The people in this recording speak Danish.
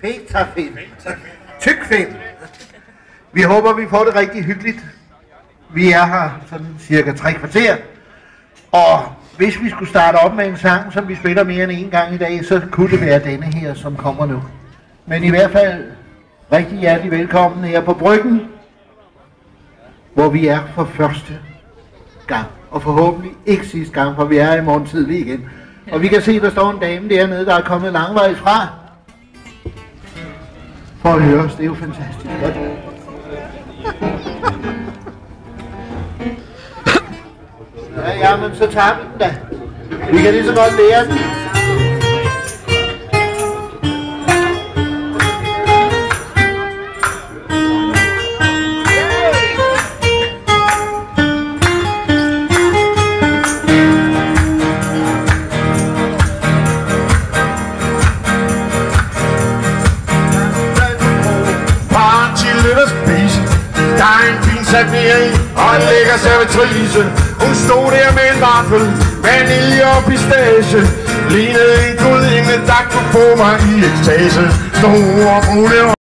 Fetafilm. Tykfilm. Vi håber, vi får det rigtig hyggeligt. Vi er her sådan cirka 3 kvarter. Og hvis vi skulle starte op med en sang, som vi spiller mere end en gang i dag, så kunne det være denne her, som kommer nu. Men i hvert fald rigtig hjertelig velkommen her på Bryggen, hvor vi er for første gang. Og forhåbentlig ikke sidste gang, for vi er i morgen tidlig igen. Og vi kan se, der står en dame dernede, der er kommet langvejs fra. For at høre os, det er jo fantastisk. Ja, men så tager vi den da. Vi kan lige så godt lære den. Og en lækker servitrice. Hun stod der med en vaffel, vanilje og pistache. Lignede en gudinde, der kunne få mig i ekstase. Store brune